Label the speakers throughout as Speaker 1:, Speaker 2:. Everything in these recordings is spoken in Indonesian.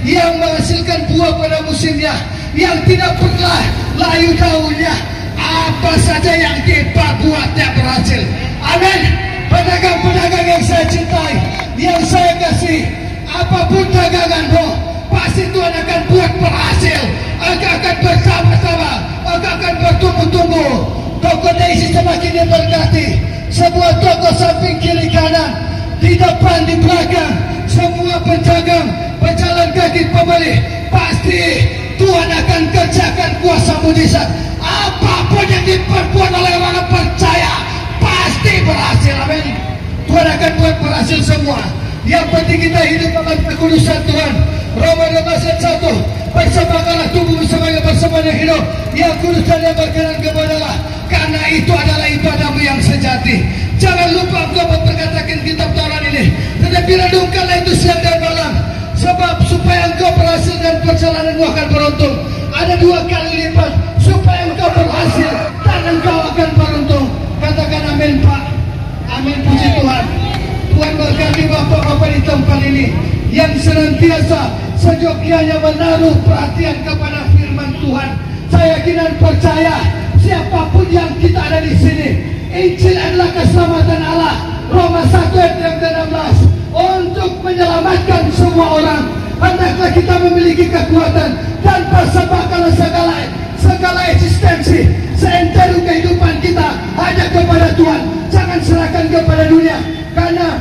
Speaker 1: yang menghasilkan buah pada musimnya, yang tidak pernah layu daunnya. Apa saja yang kita buatnya berhasil. Amin. Pedagang-pedagang yang saya cintai, yang saya kasih, apapun daganganmu, pasti Tuhan akan buat berhasil. Engkau akan bersama-sama, engkau akan bertumbuh-tumbuh. Toko Daisy semakin diberkati. Sebuah toko samping kiri kanan, di depan di belakang, semua pedagang, pejalan kaki, pembeli, pasti Tuhan akan kerjakan kuasa mujizat. Apapun yang diperbuat oleh orang percaya pasti berhasil. Amin. Tuhan akan buat berhasil semua. Yang penting kita hidup dalam kekudusan Tuhan. Roma 12:1, persembahkanlah tubuhmu sebagai persembahan yang hidup, yang kudus dan yang berkenan kepada Allah, karena itu adalah ibadahmu yang sejati. Jangan lupa engkau memperkatakan kitab Taurat ini, tetapi renungkanlah itu siang dan malam, sebab supaya engkau berhasil dan perjalananmu akan beruntung. Ada 2 kali lipat supaya engkau berhasil dan engkau akan beruntung. Katakan amin, Pak. Amin, puji Tuhan. Tuhan berkati bapak-bapak di tempat ini yang senantiasa sejogianya menaruh perhatian kepada firman Tuhan. Saya yakin dan percaya siapapun yang kita ada di sini, Injil adalah keselamatan Allah. Roma 1 ayat yang ke-16, untuk menyelamatkan semua orang. Hendaklah kita memiliki kekuatan dan persembahkanlah segala eksistensi, seantero kehidupan kita hanya kepada Tuhan. Jangan serahkan kepada dunia, karena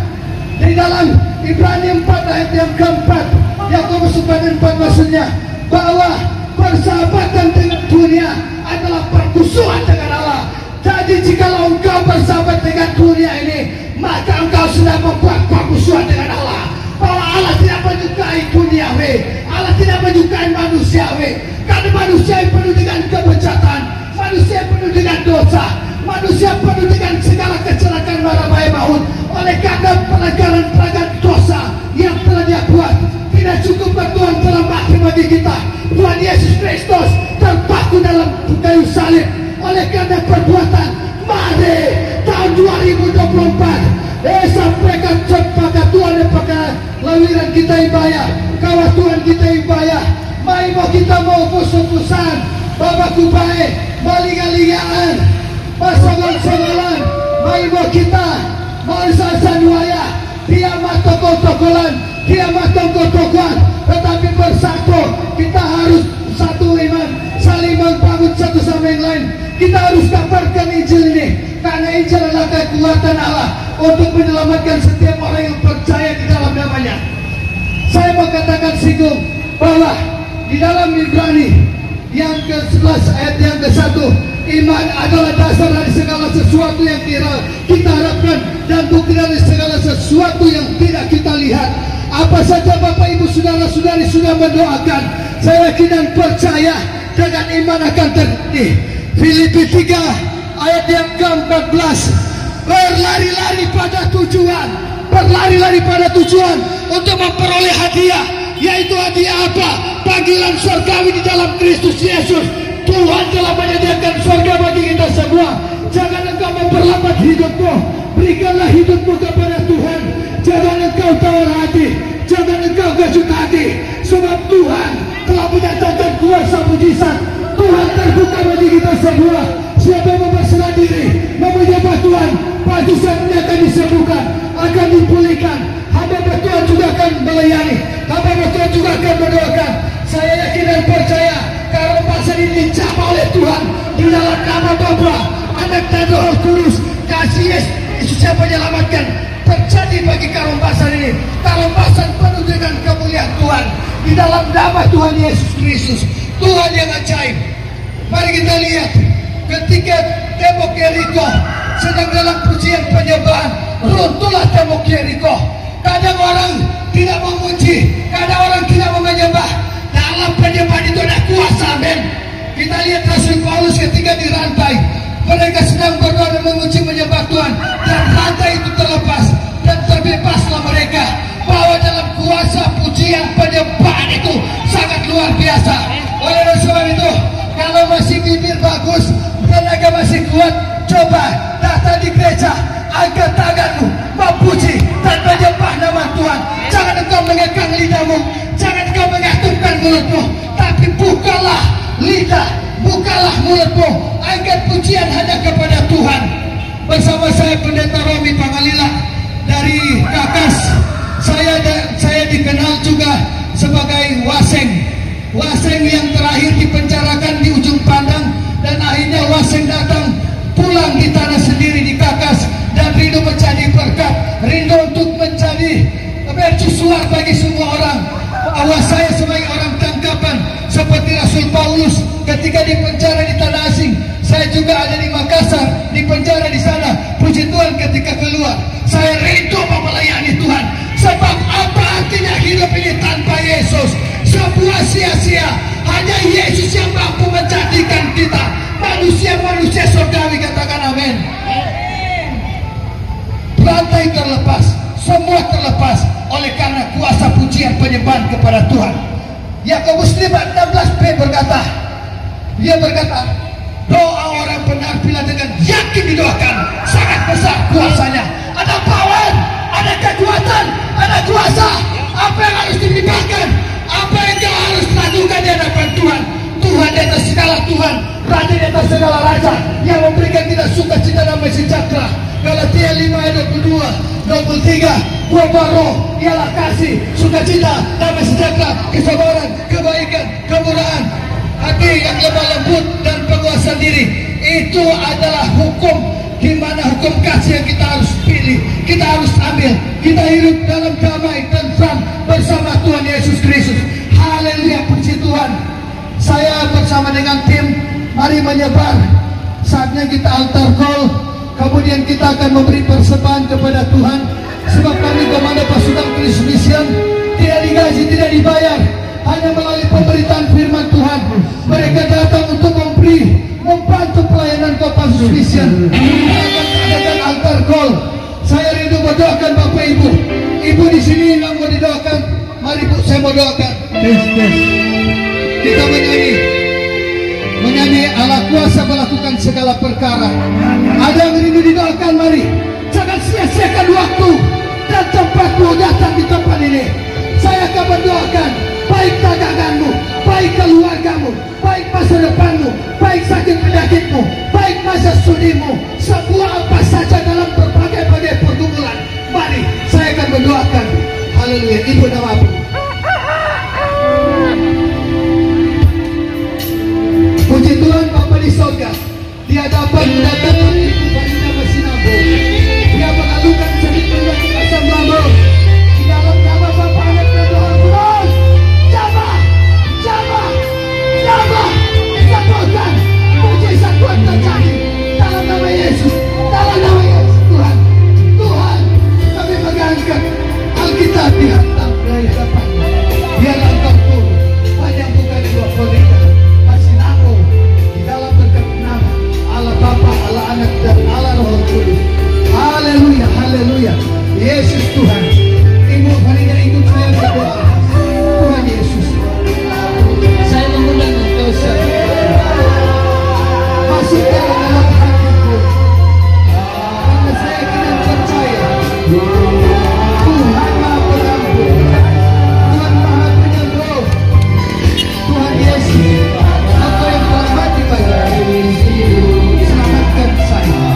Speaker 1: di dalam Ibrani 4 ayat yang keempat, Yakobus 4:4 maksudnya bahwa persahabatan dengan dunia adalah permusuhan dengan Allah. Jadi jikalau engkau bersahabat dengan dunia ini, maka engkau sudah membuat permusuhan dengan Allah. Bahwa Allah tidak menyukai duniawi, Allah tidak menyukai manusiawi, karena manusia yang penuh dengan kebejatan, manusia yang penuh dengan dosa, manusia penuh dengan segala kecelakaan mara bahaya maut. Oleh karena pelanggaran dosa yang telah dia buat, tidak cukup Tuhan telah mati bagi kita. Tuhan Yesus Kristus terpaku dalam kayu salib. Oleh karena perbuatan, mari tahun 2024 sampaikan cepatnya Tuhan yang pakai lawiran kita ibaya, kawan Tuhan kita ibaya. Mari mau kita mau pusat-pusat, Bapakku baik, maling-alingan, pasangan-pasangan. Mari mau kita mau sasanuaya, kiamat toko-tokolan, kiamat toko-tokoan, tetapi bersatu. Kita harus satu iman, saling membangun satu sama yang lain. Kita harus kabarkan Injil ini, karena Injil adalah kekuatan Allah untuk menyelamatkan setiap orang yang percaya di dalam namanya. Saya mau katakan singgung bahwa di dalam Ibrani yang ke-11 ayat yang ke-1, iman adalah dasar dari segala sesuatu yang kita harapkan dan bukti dari segala sesuatu yang tidak kita lihat. Apa saja Bapak Ibu Saudara-saudari sudah mendoakan, saya yakin dan percaya dengan iman akan terjadi. Filipi 3 ayat yang ke-14, berlari-lari pada tujuan, berlari-lari pada tujuan untuk memperoleh hadiah, yaitu hadiah apa? Panggilan surgawi di dalam Kristus Yesus. Tuhan telah menyediakan surga bagi kita semua. Jangan engkau memperlambat hidupmu, berikanlah hidupmu kepada Tuhan. Jangan engkau tawar hati, jangan engkau kecut hati, sebab Tuhan telah menyatakan kuasa mujizat. Tuhan terbuka bagi kita semua. Siapa yang berserah diri menyembah Tuhan, pasti saatnya akan disembuhkan, akan dipulihkan. Hamba Tuhan juga akan melayani, hamba Tuhan juga akan mendoakan. Saya yakin dan percaya kalau pasal ini dicapai oleh Tuhan di dalam nama Bapa, Anak dan Roh Kudus. Kasih Yesus yang menyelamatkan terjadi bagi karompasan ini. Karompasan penuh dengan kemuliaan Tuhan di dalam nama Tuhan Yesus Kristus. Tuhan yang ajaib. Mari kita lihat ketika tembok Yeriko sedang dalam pujian penyembahan, runtuhlah tembok Yeriko. Kadang orang tidak memuji, kadang orang tidak menyembah. Dalam penyembahan itu ada kuasa, amin. Kita lihat Rasul Paulus ketika dirantai, mereka sedang berdoa dan memuji menyembah Tuhan, dan rantai itu terlepas dan terbebaslah mereka. Bahwa dalam kuasa pujian penyembahan itu sangat luar biasa. Oleh sebab itu, kalau masih bibir bagus, tenaga masih kuat, coba datang di gereja, angkat tanganmu, memuji dan menyembah nama Tuhan. Jangan engkau mengekang lidahmu, jangan engkau mengatupkan mulutmu, tapi bukalah lidah, bukalah mulutmu, angkat pujian hanya kepada Tuhan. Bersama saya Pendeta Romi Pangalila dari Kakas. Saya dikenal juga sebagai Waseng yang terakhir dipenjarakan di ujung pandang, dan akhirnya Waseng datang pulang di tanah sendiri di Kakas, dan rindu menjadi berkat, rindu untuk menjadi mercusuar bagi semua orang. Bahwa saya sebagai orang tangkapan seperti Rasul Paulus ketika dipenjara di tanah asing, saya juga ada di Makassar, di penjara di sana. Puji Tuhan, ketika keluar saya rindu melayani Tuhan. Sebab apa artinya hidup ini tanpa Yesus? Sebuah sia-sia. Hanya Yesus yang mampu menjadikan kita manusia-manusia surgawi. Katakan amin. Rantai terlepas, semua terlepas oleh karena kuasa pujian penyembahan kepada Tuhan. Yakobus 5:16b berkata, dia berkata, doa orang benar bila dengan yakin didoakan sangat besar kuasanya. Ada power, ada kekuatan, ada kuasa. Apa yang harus dilibatkan, apa yang kau harus lakukan di hadapan Tuhan? Tuhan di atas segala Tuhan, Raja di atas segala Raja, yang memberikan kita sukacita damai sejahtera. Galatia 5:22-23, buah roh ialah kasih, sukacita, damai sejahtera, kesabaran, kebaikan, kemurahan, hati yang lemah lembut, dan penguasaan diri. Itu adalah hukum, di mana hukum kasih yang kita harus pilih, kita harus ambil. Kita hidup dalam damai dan tentram bersama Tuhan Yesus Kristus. Haleluya, puji Tuhan. Saya bersama dengan tim, mari menyebar. Saatnya kita altar call. Kemudian kita akan memberi persembahan kepada Tuhan. Sebab kami Komando Pasukan Kristus Mission tidak digaji, tidak dibayar, hanya melalui pemberitaan firman Tuhan. Mereka datang untuk membantu pelayanan Kopassus Mission. Kita akan adakan altar call. Saya rindu mendoakan Bapak Ibu. Ibu di sini yang mau didoakan, mari Bu, saya mau doakan. Kita menyanyi Allah kuasa melakukan segala perkara. Ada yang rindu didoakan, mari. Jangan sia-siakan waktu dan tempatmu datang di tempat ini. Saya akan mendoakan baik daganganmu, baik keluargamu, baik masa depanmu, baik sakit penyakitmu, baik masa studimu, sebuah apa saja dalam berbagai-bagai pergumulan. Mari, saya akan mendoakan. Haleluya. Ibu nama apa? Puji Tuhan, Bapa di sorga, di hadapan kedatangan Ibu Baginda Masinabo, dia mengalukan cerita yang asam lambung di dalam nama Bapa, Anak dan Roh Kudus. Jabah, satukan mujizat Tuhan terjadi dalam nama Yesus, dalam nama Yesus. Tuhan, kami megangkan Alkitab di hadapan hadapan. Biarlah Engkau turun, panjang bukan dua koridor. Allah Bapa, Allah Anak, dan Allah Roh Kudus. Haleluya, haleluya. Yesus Tuhan. Ibu, marilah ikut saya berdoa. Tuhan Yesus, saya mengundang Engkau masukkan dalam hatiku, karena saya ingin percaya Tuhan Maha Pengampun, Tuhan Maha Penyembuh, Tuhan Yesus, Engkau yang telah mati bagi saya. Selamatkan saya.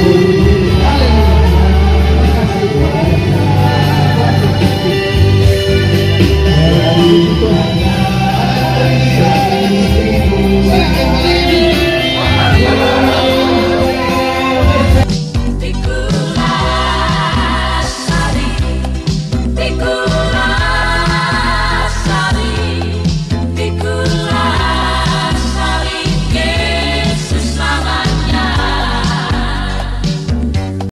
Speaker 1: Tuhan.